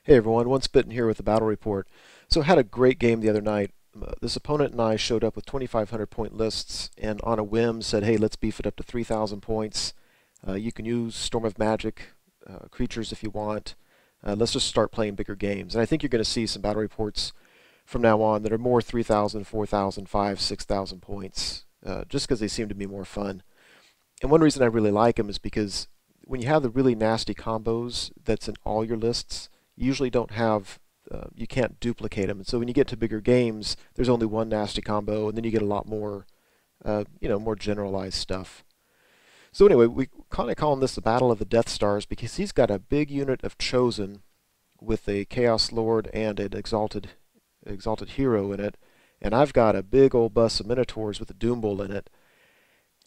Hey everyone, Once Bitten here with the battle report. So I had a great game the other night. This opponent and I showed up with 2,500 point lists and on a whim said, hey, let's beef it up to 3,000 points. You can use Storm of Magic creatures if you want. Let's just start playing bigger games. And I think you're going to see some battle reports from now on that are more 3,000, 4,000, 5,000, 6,000 points, just because they seem to be more fun. And one reason I really like them is because when you have the really nasty combos that's in all your lists, you usually don't have, you can't duplicate them. And so when you get to bigger games, there's only one nasty combo, and then you get a lot more, more generalized stuff. So anyway, we kind of call this the Battle of the Death Stars because he's got a big unit of Chosen with a Chaos Lord and an exalted hero in it, and I've got a big old bus of Minotaurs with a Doom Bull in it,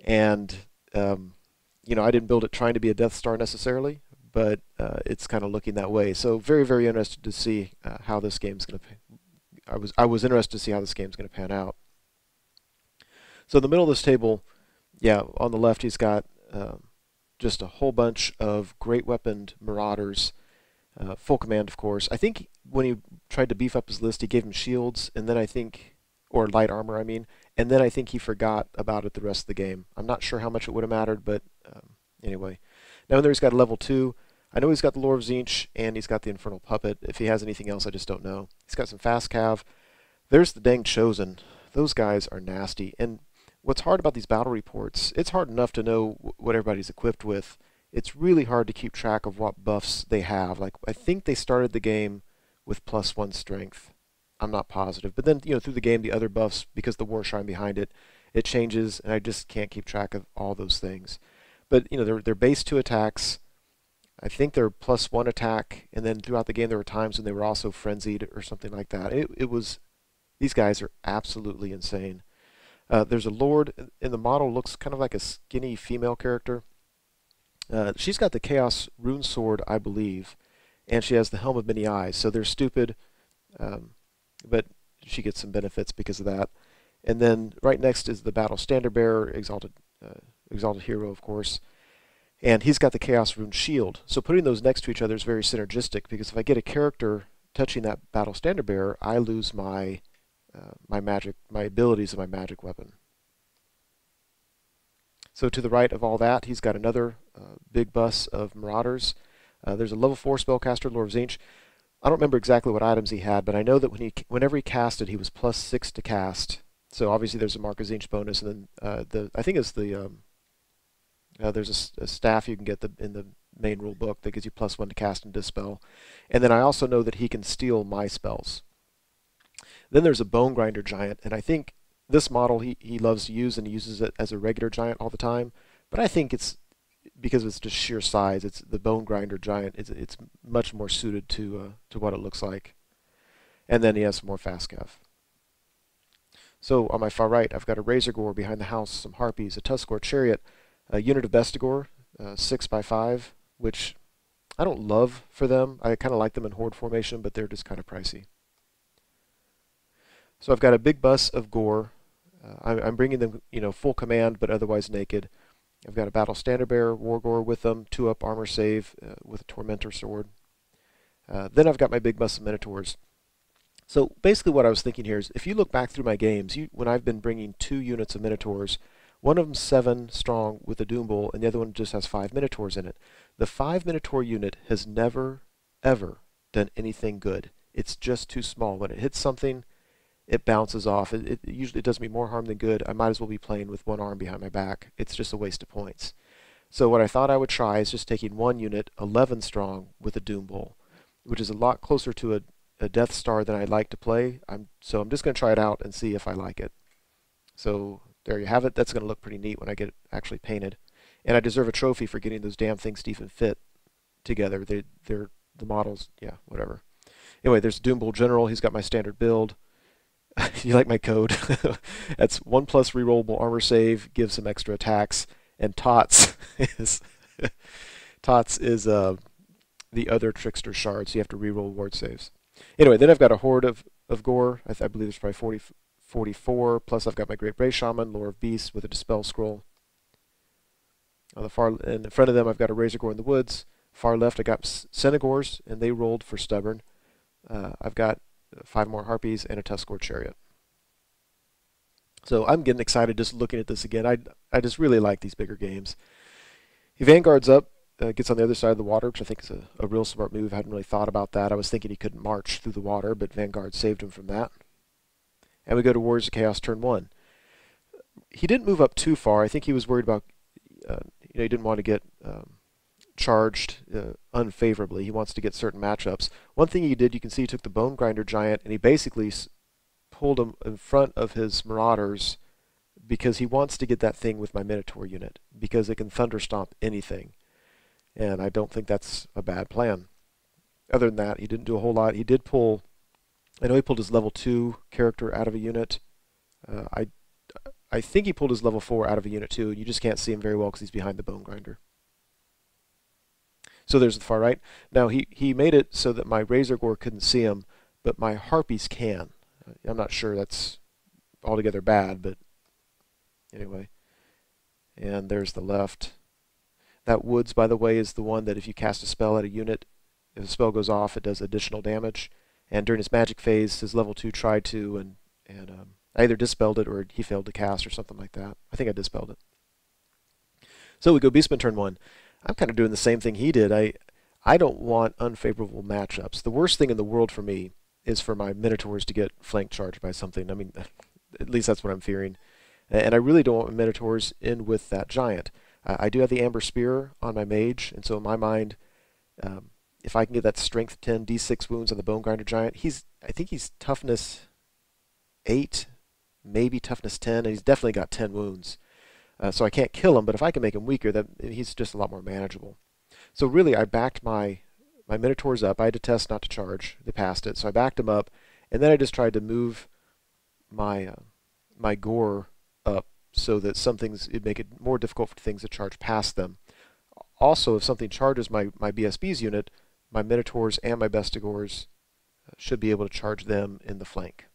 and I didn't build it trying to be a Death Star necessarily, but it's kind of looking that way. So very, very interested to see how this game's going to. I was interested to see how this game's going to pan out. So in the middle of this table, yeah, on the left he's got just a whole bunch of great weaponed Marauders, full command, of course. I think when he tried to beef up his list, he gave him shields, and then or light armor, I mean, and then I think he forgot about it the rest of the game. I'm not sure how much it would have mattered, but anyway. Now in there he's got a level 2. I know he's got the Lord of Tzeentch, and he's got the Infernal Puppet. If he has anything else, I just don't know. He's got some fast cav. There's the dang Chosen. Those guys are nasty. And what's hard about these battle reports, it's hard enough to know what everybody's equipped with. It's really hard to keep track of what buffs they have. Like, I think they started the game with +1 strength. I'm not positive. But then, through the game, the other buffs, because the War Shrine behind it, it changes, and I just can't keep track of all those things. But, they're base 2 attacks. I think they're +1 attack, and then throughout the game there were times when they were also frenzied or something like that. These guys are absolutely insane. There's a Lord, and the model looks kind of like a skinny female character. She's got the Chaos Rune Sword, I believe, and she has the Helm of Many Eyes, so they're stupid, but she gets some benefits because of that. And then right next is the Battle Standard Bearer, exalted hero, of course. And he's got the Chaos Rune Shield. So putting those next to each other is very synergistic, because if I get a character touching that Battle Standard Bearer, I lose my abilities of my magic weapon. So to the right of all that, he's got another big bus of Marauders. There's a level 4 spellcaster, Lord of Tzeentch. I don't remember exactly what items he had, but I know that whenever he casted, he was +6 to cast. So obviously there's a Mark of Tzeentch bonus, and then I think it's there's a staff you can get in the main rule book that gives you +1 to cast and dispel. And then I also know that he can steal my spells. Then there's a Bone Grinder Giant, and I think this model he loves to use, and he uses it as a regular giant all the time. But I think it's because it's just sheer size. It's the Bone Grinder Giant. It's much more suited to what it looks like. And then he has some more fast cav. So on my far right, I've got a Razor Gore behind the house, some Harpies, a Tuskor Chariot, a unit of Bestigor, 6x5, which I don't love for them. I kind of like them in horde formation, but they're just kind of pricey. So I've got a big bus of Gore. I'm bringing them, full command, but otherwise naked. I've got a Battle Standard Bearer, War Gore with them, 2-up armor save with a Tormentor sword. Then I've got my big bus of Minotaurs. So basically what I was thinking here is, if you look back through my games, when I've been bringing 2 units of Minotaurs, one of them's 7 strong with a Doom Bull, and the other one just has 5 Minotaurs in it. The 5 Minotaur unit has never, ever done anything good. It's just too small. When it hits something, it bounces off. It usually does me more harm than good. I might as well be playing with one arm behind my back. It's just a waste of points. So what I thought I would try is just taking one unit, 11 strong, with a Doom Bull, which is a lot closer to a Death Star than I'd like to play. So I'm just going to try it out and see if I like it. So there you have it. That's going to look pretty neat when I get it actually painted. And I deserve a trophy for getting those damn things to even fit together. They're the models, yeah, whatever. Anyway, there's Doom Bull General. He's got my standard build. You like my code? That's 1+ rerollable armor save, gives some extra attacks, and Tots is the other Trickster Shard, so you have to reroll ward saves. Anyway, then I've got a horde of Gore. I believe there's probably 44, plus I've got my Great Bray Shaman, Lore of Beasts with a Dispel Scroll. In front of them I've got a Razor Gore in the Woods. Far left I got Senegors, and they rolled for Stubborn. I've got 5 more Harpies and a Tuskor Chariot. So I'm getting excited just looking at this again. I just really like these bigger games. He vanguards up, gets on the other side of the water, which I think is a real smart move. I hadn't really thought about that. I was thinking he couldn't march through the water, but Vanguard saved him from that. And we go to Warriors of Chaos turn 1. He didn't move up too far. I think he was worried about, he didn't want to get charged unfavorably. He wants to get certain matchups. One thing he did, you can see he took the Bone Grinder Giant and he basically pulled him in front of his Marauders because he wants to get that thing with my Minotaur unit because it can thunderstomp anything. And I don't think that's a bad plan. Other than that, he didn't do a whole lot. He did pull, I know he pulled his level 2 character out of a unit. I think he pulled his level 4 out of a unit too, and you just can't see him very well because he's behind the Bone Grinder. So there's the far right. Now he made it so that my Razor Gore couldn't see him, but my Harpies can. I'm not sure that's altogether bad, but anyway. And there's the left. That Woods, by the way, is the one that if you cast a spell at a unit, if the spell goes off, it does additional damage. And during his magic phase, his level 2 tried to, and I either dispelled it or he failed to cast or something like that. I think I dispelled it. So we go Beastmen turn 1. I'm kind of doing the same thing he did. I don't want unfavorable matchups. The worst thing in the world for me is for my Minotaurs to get flank charged by something. I mean, at least that's what I'm fearing. And I really don't want my Minotaurs in with that giant. I do have the Amber Spear on my mage, and so in my mind, if I can get that strength 10 d6 wounds on the Bone Grinder Giant, I think he's toughness 8, maybe toughness 10, and he's definitely got 10 wounds. So I can't kill him, but if I can make him weaker, then he's just a lot more manageable. So really, I backed my Minotaurs up. I had to test not to charge. They passed it, so I backed him up, and then I just tried to move my my Gore up so that it'd make it more difficult for things to charge past them. Also, if something charges my BSB's unit, my Minotaurs and my Bestigors should be able to charge them in the flank.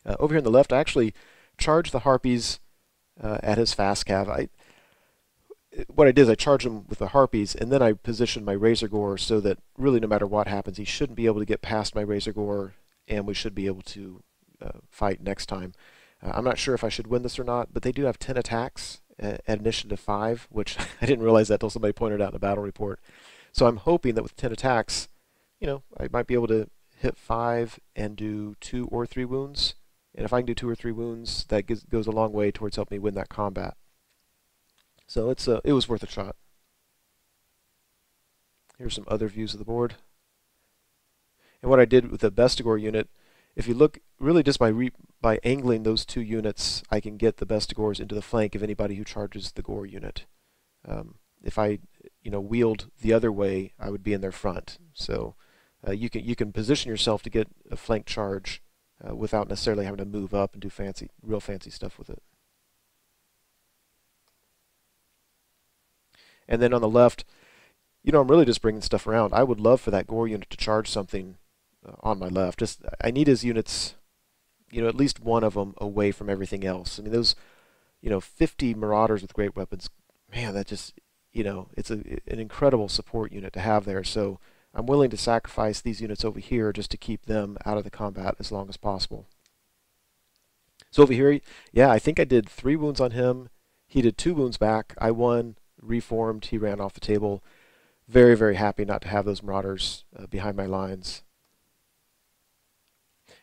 Over here on the left, I actually charged the Harpies at his fast cav. What I did is I charged him with the Harpies, and then I positioned my Razor Gore so that really no matter what happens, he shouldn't be able to get past my Razor Gore, and we should be able to fight next time. I'm not sure if I should win this or not, but they do have 10 attacks at initiative 5, which I didn't realize that until somebody pointed out in a battle report. So I'm hoping that with 10 attacks, I might be able to hit 5 and do 2 or 3 wounds. And if I can do 2 or 3 wounds, that goes a long way towards helping me win that combat. So it was worth a shot. Here's some other views of the board. And what I did with the Bestigor unit, if you look really just by angling those 2 units, I can get the Bestigors into the flank of anybody who charges the Gore unit. If I wheeled the other way, I would be in their front. So you can position yourself to get a flank charge without necessarily having to move up and do real fancy stuff with it. And then on the left, I'm really just bringing stuff around. I would love for that Gore unit to charge something on my left. I need his units, at least one of them away from everything else. I mean, those, 50 Marauders with great weapons, man, that just, it's an incredible support unit to have there. So I'm willing to sacrifice these units over here just to keep them out of the combat as long as possible. So over here, yeah, I think I did 3 wounds on him. He did 2 wounds back. I won, reformed, he ran off the table. Very, very happy not to have those Marauders behind my lines.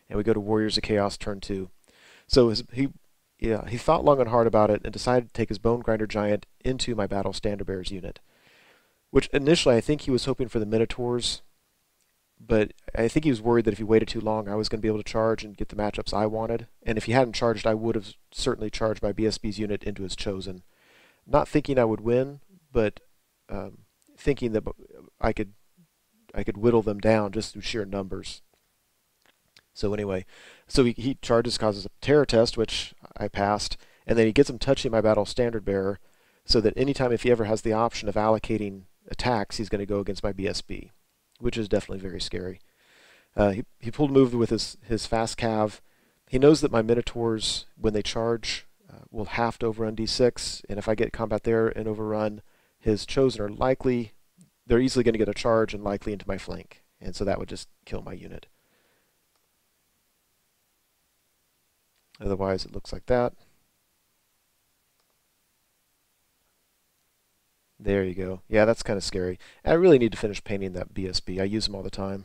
And we go to Warriors of Chaos turn 2. So he thought long and hard about it and decided to take his Bone Grinder Giant into my Battle Standard Bearers unit. Which initially I think he was hoping for the Minotaurs, but I think he was worried that if he waited too long I was going to be able to charge and get the matchups I wanted. And if he hadn't charged, I would have certainly charged my BSB's unit into his Chosen. Not thinking I would win, but thinking that I could whittle them down just through sheer numbers. So anyway, so he charges, causes a terror test, which I passed, and then he gets him touching my Battle Standard Bearer, so that anytime if he ever has the option of allocating attacks, he's going to go against my BSB, which is definitely very scary. He pulled a move with his fast cav. He knows that my Minotaurs, when they charge, will have to overrun d6, and if I get combat there and overrun, his Chosen are likely they're easily going to get a charge and likely into my flank. And so that would just kill my unit. Otherwise, it looks like that. There you go. Yeah, that's kind of scary. I really need to finish painting that BSB. I use them all the time.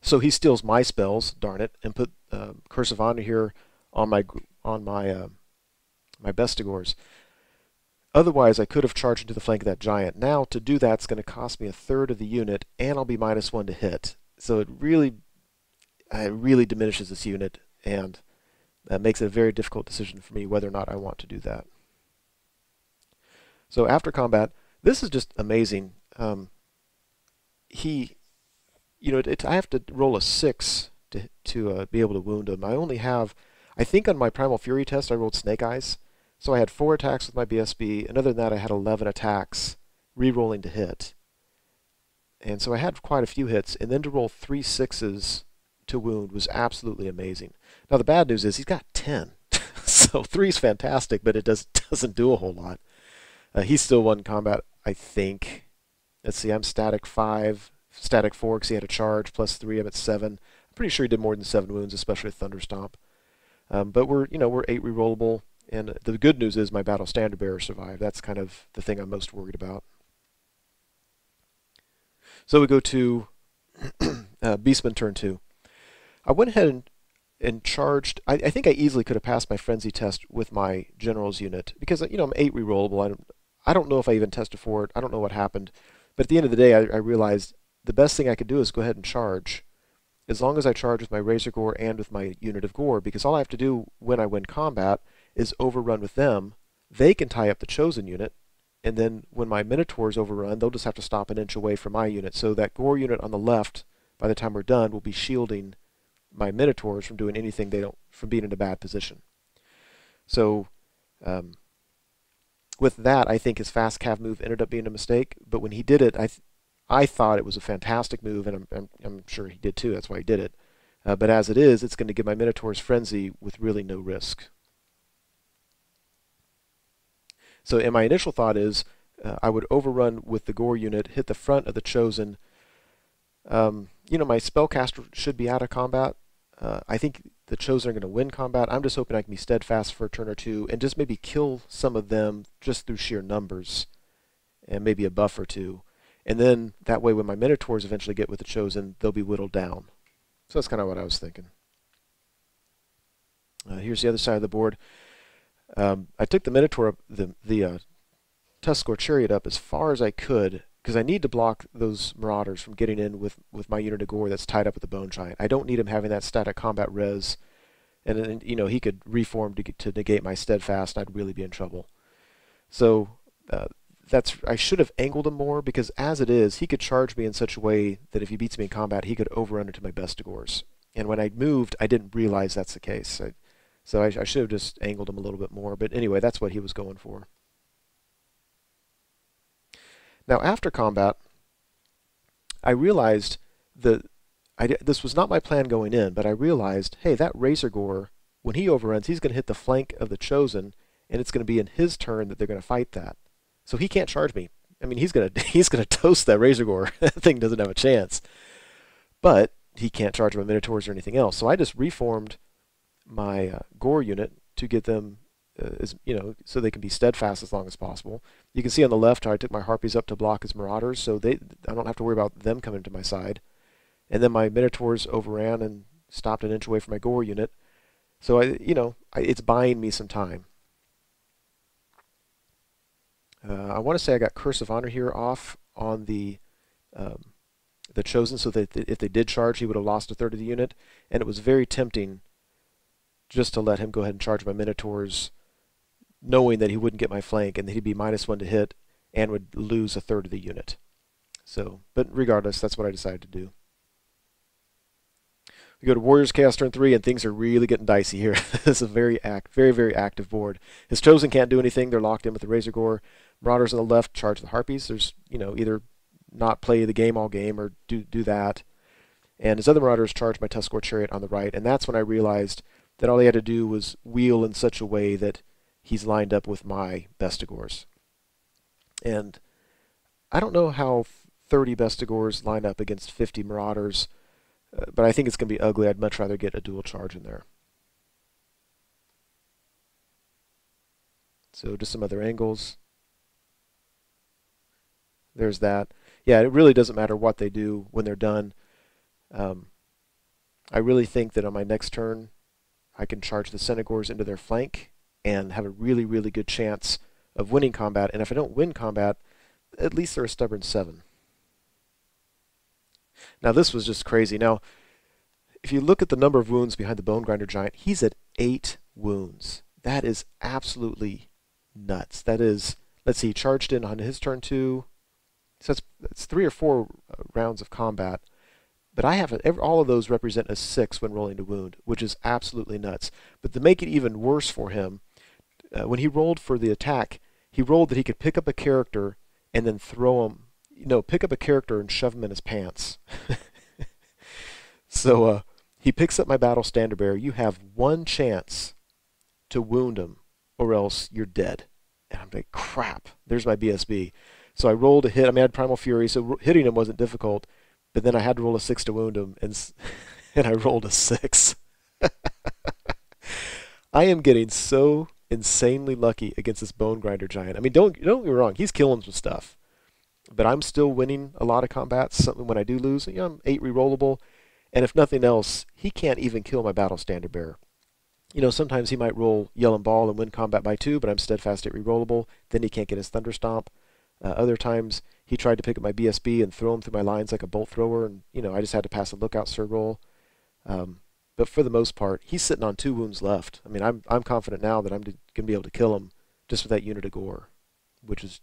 So he steals my spells, darn it, and put Curse of Honor here on my my Bestigors. Otherwise, I could have charged into the flank of that giant. Now, to do that, it's going to cost me a third of the unit, and I'll be -1 to hit. So it really diminishes this unit, and that makes it a very difficult decision for me whether or not I want to do that. So after combat, this is just amazing. I have to roll a 6 to be able to wound him. I only have, I think on my Primal Fury test, I rolled Snake Eyes. So I had 4 attacks with my BSB, and other than that, I had 11 attacks, re-rolling to hit. And so I had quite a few hits, and then to roll 3 6s to wound was absolutely amazing. Now the bad news is he's got 10. So 3 is fantastic, but it doesn't do a whole lot. He still won combat, I think. Let's see, I'm static 5, static 4 because he had a charge, plus 3, I'm at 7. I'm pretty sure he did more than 7 wounds, especially with Thunderstomp. But we're 8 rerollable, and the good news is my Battle Standard Bearer survived. That's kind of the thing I'm most worried about. So we go to Beastmen turn 2. I went ahead and charged. I think I easily could have passed my Frenzy test with my General's unit because I'm 8 rerollable. I don't know if I even tested for it. I don't know what happened. But at the end of the day, I realized the best thing I could do is go ahead and charge, as long as I charge with my Razor Gore and with my unit of Gore, because all I have to do when I win combat is overrun with them. They can tie up the Chosen unit, and then when my Minotaurs overrun, they'll just have to stop an inch away from my unit. So that Gore unit on the left, by the time we're done, will be shielding my Minotaurs from doing anything from being in a bad position. So with that, I think his fast cav move ended up being a mistake. But when he did it, I thought it was a fantastic move, and I'm sure he did too. That's why he did it. But as it is, it's going to give my Minotaurs frenzy with really no risk. So, and my initial thought is I would overrun with the Gore unit, hit the front of the Chosen. My spellcaster should be out of combat. I think the Chosen are going to win combat. I'm just hoping I can be steadfast for a turn or two and just maybe kill some of them just through sheer numbers and maybe a buff or two. And then that way when my Minotaurs eventually get with the Chosen, they'll be whittled down. So that's kind of what I was thinking. Here's the other side of the board. I took the Minotaur, the Tuscarora Chariot up as far as I could, because I need to block those Marauders from getting in with my unit of Gore that's tied up with the Bone Giant. I don't need him having that static combat res, and he could reform to negate my Steadfast, and I'd really be in trouble. So I should have angled him more, because as it is, he could charge me in such a way that if he beats me in combat, he could overrun into my Bestigors. And when I moved, I didn't realize that's the case. So I should have just angled him a little bit more. But anyway, that's what he was going for. Now, after combat, I realized that this was not my plan going in, but I realized, hey, that Razor Gore, when he overruns, he's going to hit the flank of the Chosen, and it's going to be in his turn that they're going to fight that. So he can't charge me. I mean, he's going to toast that Razor Gore. That thing doesn't have a chance. But he can't charge my Minotaurs or anything else. So I just reformed my Gore unit to get them so they can be steadfast as long as possible. You can see on the left how I took my Harpies up to block his Marauders, so I don't have to worry about them coming to my side. And then my Minotaurs overran and stopped an inch away from my Gore unit. So it's buying me some time. I want to say I got Curse of Honor here off on the Chosen, so that if they did charge, he would have lost a third of the unit. And it was very tempting just to let him go ahead and charge my Minotaurs, knowing that he wouldn't get my flank and that he'd be -1 to hit and would lose a third of the unit. So, but regardless, that's what I decided to do. We go to Warriors of Chaos turn 3, and things are really getting dicey here. This is a very, very active board. His Chosen can't do anything. They're locked in with the Razor Gore. Marauders on the left charge the Harpies. There's, either not play the game all game or do that. And his other Marauders charge my Tuscarora Chariot on the right, and that's when I realized that all he had to do was wheel in such a way that he's lined up with my Bestigors. And I don't know how 30 Bestigors line up against 50 Marauders, but I think it's going to be ugly. I'd much rather get a dual charge in there. So just some other angles. There's that. Yeah, it really doesn't matter what they do when they're done. I really think that on my next turn, I can charge the Centaurs into their flank and have a really, really good chance of winning combat. And if I don't win combat, at least they're a stubborn 7. Now this was just crazy. Now, if you look at the number of wounds behind the Bone Grinder Giant, he's at 8 wounds. That is absolutely nuts. That is, let's see, he charged in on his turn 2. So it's 3 or 4 rounds of combat. But I have all of those represent a 6 when rolling to wound, which is absolutely nuts. But to make it even worse for him, when he rolled for the attack, he rolled that he could pick up a character and then throw him. Pick up a character and shove him in his pants. So he picks up my Battle Standard Bearer. You have 1 chance to wound him, or else you're dead. And I'm like, crap, there's my BSB. So I rolled a hit. I mean, I had Primal Fury, so hitting him wasn't difficult. But then I had to roll a 6 to wound him, and I rolled a 6. I am getting so insanely lucky against this Bone Grinder Giant. I mean, don't get me wrong, he's killing some stuff. But I'm still winning a lot of combats. Something when I do lose, I'm 8 rerollable. And if nothing else, he can't even kill my Battle Standard Bearer. Sometimes he might roll Yell and Ball and win combat by 2, but I'm steadfast 8 rerollable. Then he can't get his Thunderstomp. Other times, he tried to pick up my BSB and throw him through my lines like a bolt thrower, and I just had to pass a lookout sir roll. But for the most part, he's sitting on 2 wounds left. I mean, I'm confident now that I'm going to be able to kill him just with that unit of gore, which is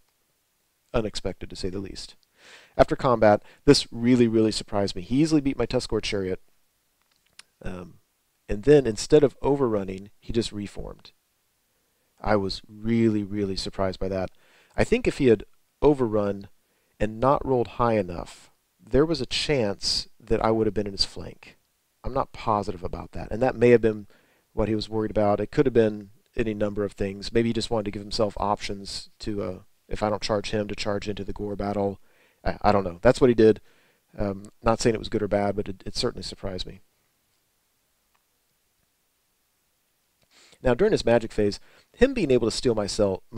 unexpected to say the least. After combat, this really, really surprised me. He easily beat my Tuscarora Chariot, and then instead of overrunning, he just reformed. I was really, really surprised by that. I think if he had overrun and not rolled high enough, there was a chance that I would have been in his flank. I'm not positive about that, and that may have been what he was worried about. It could have been any number of things. Maybe he just wanted to give himself options to, if I don't charge him, to charge into the gore battle. I don't know. That's what he did. Not saying it was good or bad, but it certainly surprised me. Now, during his magic phase, him being able to steal my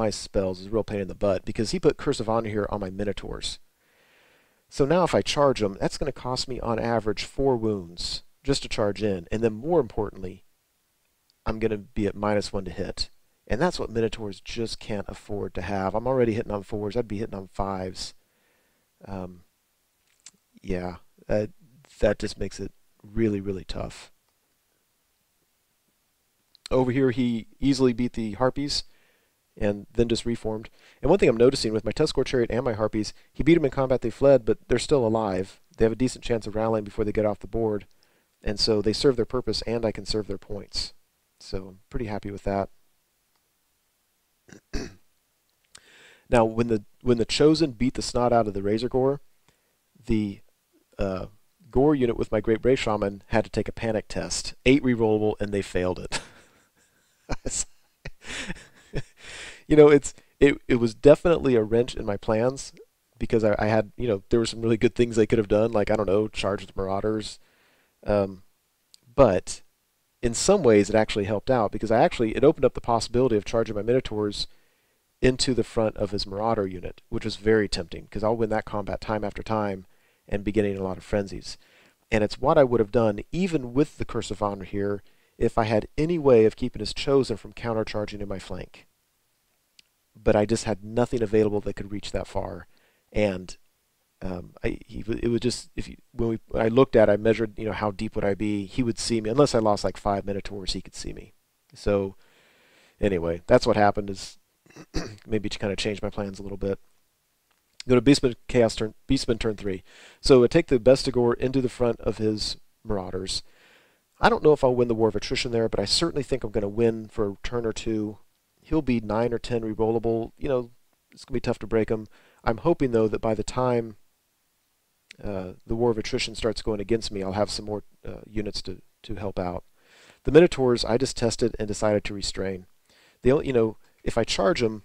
spells is a real pain in the butt, because he put Curse of Honor here on my Minotaurs. So now if I charge him, that's going to cost me on average 4 wounds just to charge in. And then more importantly, I'm going to be at -1 to hit. And that's what Minotaurs just can't afford to have. I'm already hitting on 4s. I'd be hitting on 5s. Yeah, that just makes it really, really tough. Over here, he easily beat the Harpies and then just reformed. And one thing I'm noticing with my Tuscarora Chariot and my Harpies, he beat them in combat, they fled, but they're still alive. They have a decent chance of rallying before they get off the board. And so they serve their purpose, and I can serve their points. So I'm pretty happy with that. Now, when the Chosen beat the snot out of the Razor Gore, the Gore unit with my Great Brave Shaman had to take a panic test. 8 rerollable, and they failed it. It was definitely a wrench in my plans, because I had, there were some really good things they could have done, like, I don't know, charge with Marauders. But in some ways it actually helped out, because it opened up the possibility of charging my Minotaurs into the front of his Marauder unit, which was very tempting, because I'll win that combat time after time and be getting a lot of frenzies. And it's what I would have done, even with the Curse of Honor here, if I had any way of keeping his Chosen from countercharging in my flank. But I just had nothing available that could reach that far. And it was just, when I looked at it, I measured, how deep would I be. He would see me. Unless I lost like 5 Minotaurs, he could see me. So anyway, that's what happened, is maybe to kind of change my plans a little bit. Go to Beastmen Chaos turn, Beastmen turn 3. So I take the Bestigor into the front of his Marauders. I don't know if I'll win the War of Attrition there, but I certainly think I'm going to win for a turn or 2. He'll be 9 or 10 rerollable. It's going to be tough to break him. I'm hoping, though, that by the time the War of Attrition starts going against me, I'll have some more units to help out. The Minotaurs, I just tested and decided to restrain. If I charge them,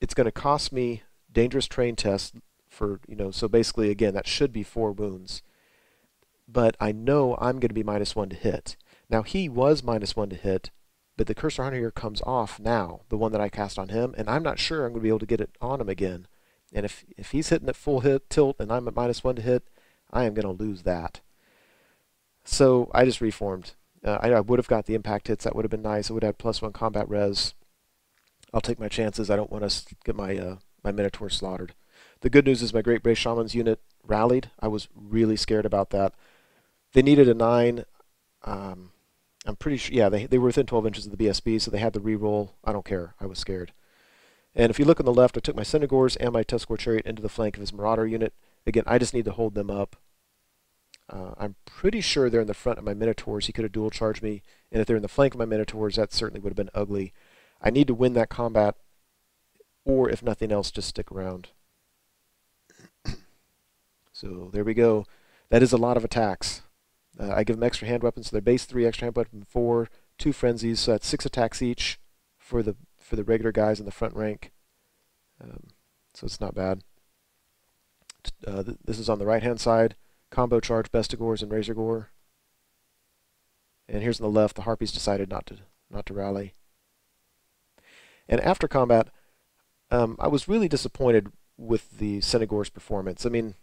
it's going to cost me dangerous terrain tests for, so basically, again, that should be 4 wounds. But I know I'm going to be -1 to hit. Now, he was -1 to hit, but the Cursor Hunter here comes off now, the one that I cast on him, and I'm not sure I'm going to be able to get it on him again. And if he's hitting at full hit tilt and I'm at -1 to hit, I am going to lose that. So I just reformed. I would have got the impact hits. That would have been nice. I would have had +1 combat res. I'll take my chances. I don't want to get my my Minotaur slaughtered. The good news is my Great Bray Shaman's unit rallied. I was really scared about that. They needed a 9. I'm pretty sure, yeah, they were within 12 inches of the BSB, so they had the reroll. I don't care. I was scared. And if you look on the left, I took my Centaurs and my Tuscarora Chariot into the flank of his Marauder unit. Again, I just need to hold them up. I'm pretty sure they're in the front of my Minotaurs. He could have dual charged me, and if they're in the flank of my Minotaurs, that certainly would have been ugly. I need to win that combat, or if nothing else, just stick around. So there we go. That is a lot of attacks. I give them extra hand weapons, so they're base 3, extra hand weapon 4, 2 frenzies, so that's 6 attacks each for the regular guys in the front rank. So it's not bad. This is on the right hand side. Combo charge, Bestigors and Razor Gore. And here's on the left, the Harpies decided not to rally. And after combat, I was really disappointed with the Centaur's performance. I mean,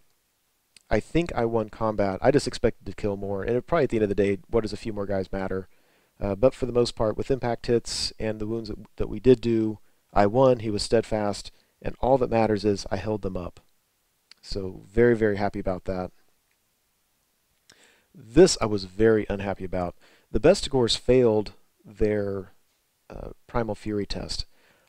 I think I won combat. I just expected to kill more, and probably at the end of the day, what does a few more guys matter? But for the most part, with impact hits and the wounds that we did do, I won. He was steadfast, and all that matters is I held them up. So very, very happy about that. This I was very unhappy about. The Bestigors failed their Primal Fury test.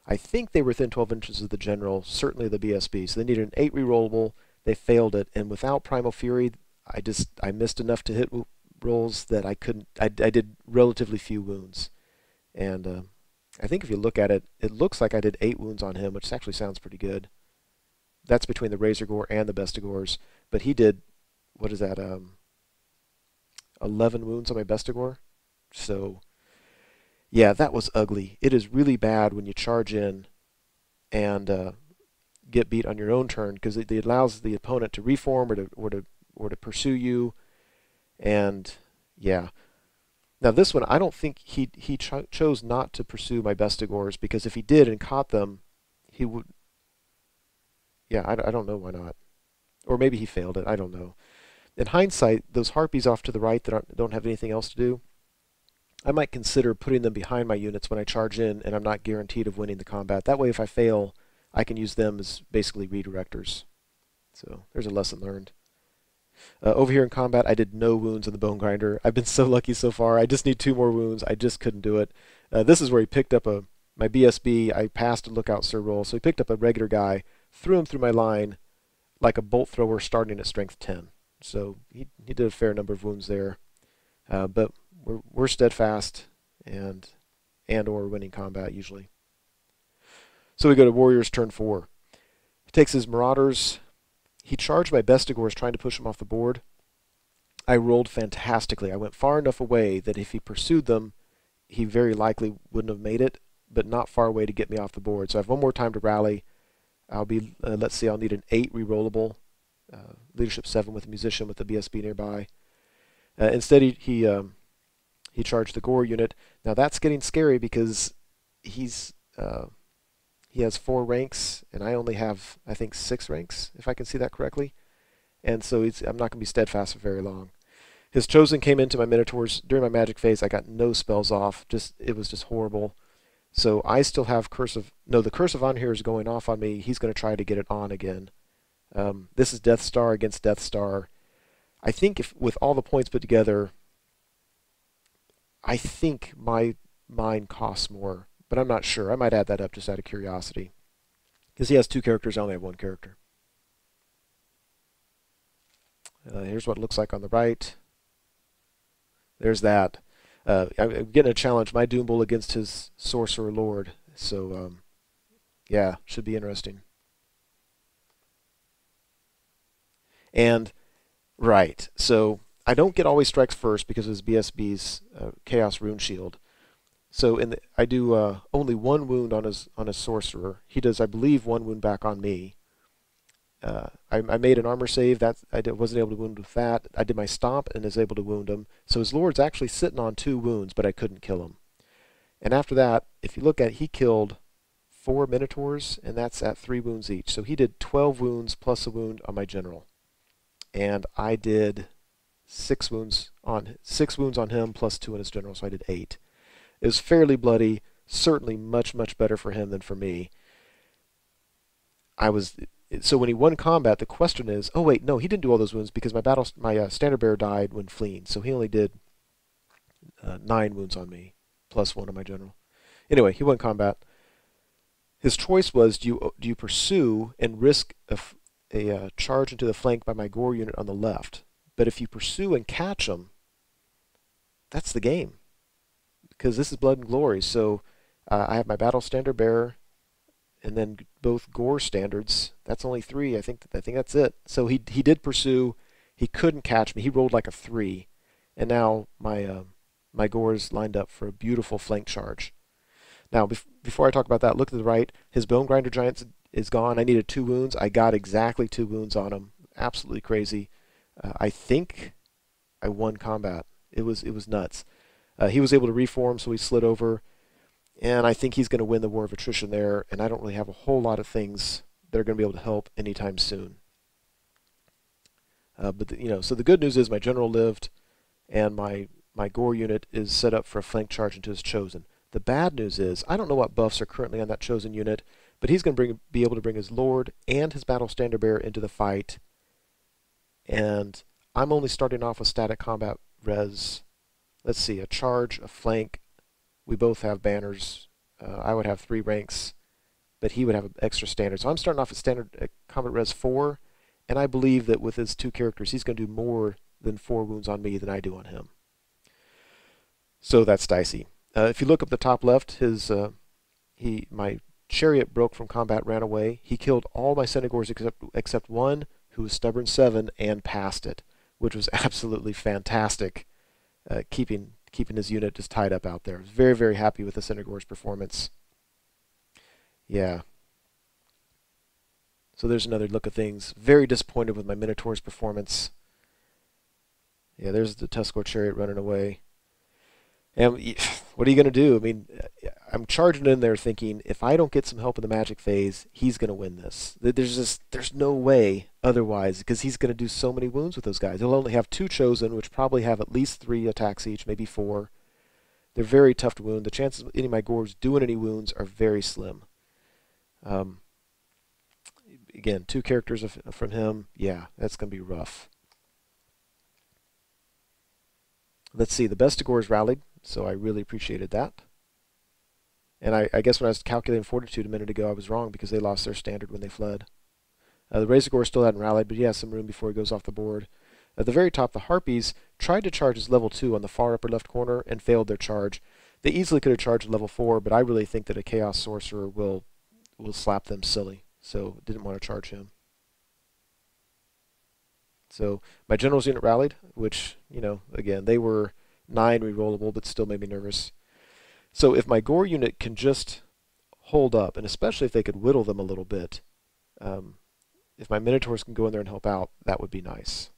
I think they were within 12 inches of the General, certainly the BSB, so they needed an 8 rerollable. They failed it, and without Primal Fury, I missed enough to hit rolls that I couldn't. I did relatively few wounds, and I think if you look at it, it looks like I did 8 wounds on him, which actually sounds pretty good. That's between the Razor Gore and the Bestigors, but he did, what is that? 11 wounds on my Bestigor. So yeah, that was ugly. It is really bad when you charge in and get beat on your own turn, because it allows the opponent to reform or to pursue you. And yeah, now this one, I don't think he chose not to pursue my Bestigors, because if he did and caught them, he would. Yeah, I don't know why not, or maybe he failed it. I don't know. In hindsight, those Harpies off to the right that don't have anything else to do, I might consider putting them behind my units when I charge in, and I'm not guaranteed of winning the combat. That way, if I fail, I can use them as basically redirectors. So there's a lesson learned. Over here in combat, I did no wounds on the Bone Grinder. I've been so lucky so far. I just need 2 more wounds. I just couldn't do it. This is where he picked up my BSB. I passed a Lookout Sir roll, so he picked up a regular guy, threw him through my line like a bolt thrower starting at strength 10. So he did a fair number of wounds there. But we're steadfast and or winning combat usually. So we go to Warriors turn 4. He takes his Marauders. He charged my Bestigors trying to push him off the board. I rolled fantastically. I went far enough away that if he pursued them, he very likely wouldn't have made it, but not far away to get me off the board. So I have 1 more time to rally. I'll be, let's see, I'll need an 8 rerollable. Leadership 7 with a Musician with the BSB nearby. Instead, he charged the Gore unit. Now that's getting scary because he has 4 ranks, and I only have, I think, 6 ranks, if I can see that correctly. And so I'm not going to be steadfast for very long. His Chosen came into my Minotaurs. During my magic phase, I got no spells off. It was just horrible. So I still have the Curse of On here is going off on me. He's going to try to get it on again. This is Deathstar against Deathstar. I think with all the points put together, I think mine costs more, but I'm not sure. I might add that up just out of curiosity. Because he has 2 characters, I only have 1 character. Here's what it looks like on the right. There's that. I'm getting a challenge. My Doom Bull against his Sorcerer Lord. So, yeah, should be interesting. And, right, so I don't get Always Strikes first because of his BSB's Chaos Rune Shield. So I do only 1 wound on his Sorcerer. He does, I believe, 1 wound back on me. I made an armor save. Wasn't able to wound with that. I did my stomp and was able to wound him. So his lord's actually sitting on 2 wounds, but I couldn't kill him. And after that, if you look at it, he killed 4 Minotaurs, and that's at 3 wounds each. So he did 12 wounds plus a wound on my general. And I did 6 wounds on him plus 2 on his general, so I did 8. It was fairly bloody, certainly much, much better for him than for me. So when he won combat, the question is, oh wait, no, he didn't do all those wounds because my standard bearer died when fleeing, so he only did 9 wounds on me, plus 1 on my general. Anyway, he won combat. His choice was, do you pursue and risk a charge into the flank by my gore unit on the left? But if you pursue and catch him, that's the game, because this is Blood and Glory. So I have my battle standard bearer, and then both gore standards. That's only 3. I think that's it. So he did pursue. He couldn't catch me. He rolled like a 3, and now my gores lined up for a beautiful flank charge. Now before I talk about that, look to the right. His Bone Grinder Giant is gone. I needed 2 wounds. I got exactly 2 wounds on him. Absolutely crazy. I think I won combat. It was nuts. He was able to reform, so he slid over. And I think he's going to win the war of attrition there, and I don't really have a whole lot of things that are going to be able to help anytime soon. So the good news is my general lived, and my gore unit is set up for a flank charge into his Chosen. The bad news is I don't know what buffs are currently on that Chosen unit, but he's going to be able to bring his Lord and his Battle Standard Bearer into the fight, and I'm only starting off with static combat res. Let's see, a charge, a flank. We both have banners. I would have 3 ranks, but he would have an extra standard. So I'm starting off at standard combat res 4, and I believe that with his 2 characters, he's going to do more than 4 wounds on me than I do on him. So that's dicey. If you look up the top left, my chariot broke from combat, ran away. He killed all my Senegors except one who was stubborn 7 and passed it, which was absolutely fantastic. Keeping his unit just tied up out there. I was very, very happy with the Senegor's performance. Yeah. So there's another look at things. Very disappointed with my Minotaur's performance. Yeah, there's the Tuscarora chariot running away. And what are you going to do? I mean, I'm charging in there thinking, if I don't get some help in the magic phase, he's going to win this. There's no way otherwise, because he's going to do so many wounds with those guys. He'll only have 2 Chosen, which probably have at least 3 attacks each, maybe 4. They're very tough to wound. The chances of any of my gores doing any wounds are very slim. Again, 2 characters from him. Yeah, that's going to be rough. Let's see, the best of gores rallied, so I really appreciated that. And I guess when I was calculating fortitude a minute ago, I was wrong because they lost their standard when they fled. The Razor Gore still hadn't rallied, but he has some room before he goes off the board. At the very top, the Harpies tried to charge his level 2 on the far upper left corner and failed their charge. They easily could have charged level 4, but I really think that a Chaos Sorcerer will slap them silly, so didn't want to charge him. So my General's unit rallied, which, again, they were 9 rerollable, but still made me nervous. So if my Gore unit can just hold up, and especially if they could whittle them a little bit, if my Minotaurs can go in there and help out, that would be nice.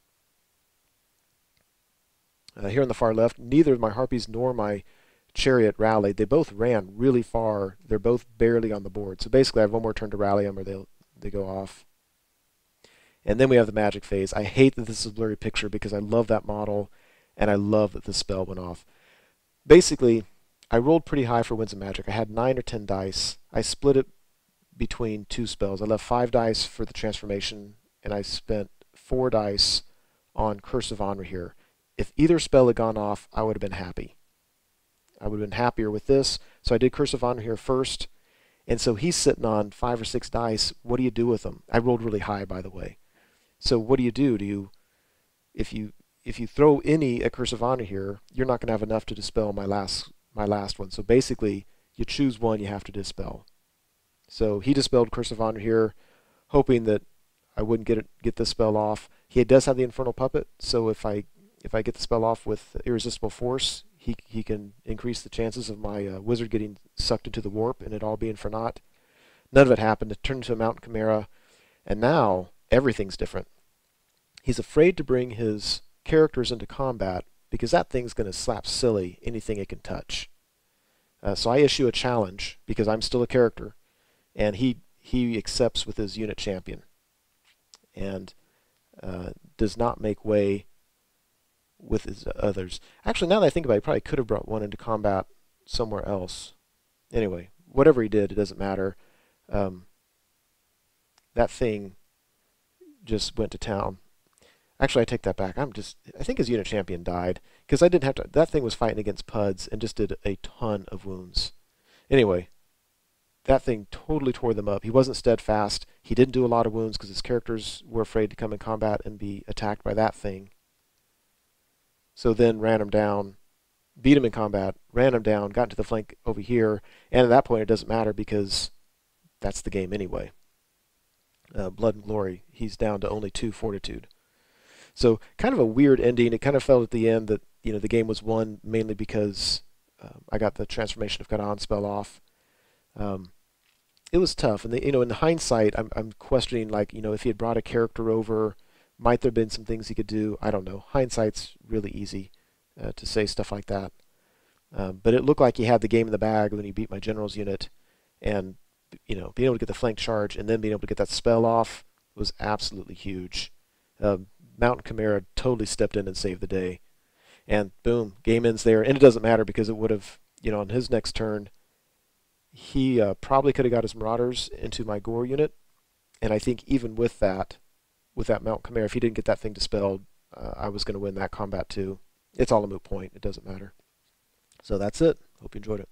Here on the far left, neither my Harpies nor my Chariot rallied. They both ran really far. They're both barely on the board. So basically I have one more turn to rally them or they go off. And then we have the magic phase. I hate that this is a blurry picture because I love that model, and I love that the spell went off. Basically, I rolled pretty high for Winds of Magic. I had 9 or 10 dice. I split it between 2 spells. I left 5 dice for the transformation, and I spent 4 dice on Curse of Honor here. If either spell had gone off, I would have been happy. I would have been happier with this. So I did Curse of Honor here first, and so he's sitting on 5 or 6 dice. What do you do with them? I rolled really high, by the way. So what do? If you throw any at Curse of Honor here, you're not going to have enough to dispel my last one. So basically, you choose one, you have to dispel. So he dispelled Curse of Honor here, hoping that I wouldn't get the spell off. He does have the Infernal Puppet, so if I get the spell off with Irresistible Force, he can increase the chances of my wizard getting sucked into the warp and it all being for naught. None of it happened. It turned into a Mountain Chimera, and now Everything's different. He's afraid to bring his characters into combat because that thing's going to slap silly anything it can touch. So I issue a challenge because I'm still a character, and he accepts with his unit champion, and does not make way with his others. Actually, now that I think about it, he probably could have brought one into combat somewhere else. Anyway, whatever he did, it doesn't matter. That thing just went to town. Actually, I take that back. I think his unit champion died because I didn't have to. That thing was fighting against Puds and just did a ton of wounds. Anyway, that thing totally tore them up. He wasn't steadfast. He didn't do a lot of wounds because his characters were afraid to come in combat and be attacked by that thing. So then ran him down, beat him in combat, ran him down, got into the flank over here, and at that point it doesn't matter because that's the game anyway. Blood and Glory, he's down to only 2 fortitude. So kind of a weird ending. It kind of felt at the end that the game was won mainly because I got the Transformation of Kadan spell off. It was tough, and in the hindsight, I'm questioning if he had brought a character over, might there have been some things he could do? I don't know. Hindsight's really easy to say stuff like that. But it looked like he had the game in the bag when he beat my general's unit, and being able to get the flank charge and then being able to get that spell off was absolutely huge. Mountain Chimera totally stepped in and saved the day. And boom, game ends there. And it doesn't matter because it would have, on his next turn, he probably could have got his Marauders into my Gore unit. And I think even with that Mountain Chimera, if he didn't get that thing dispelled, I was going to win that combat too. It's all a moot point. It doesn't matter. So that's it. Hope you enjoyed it.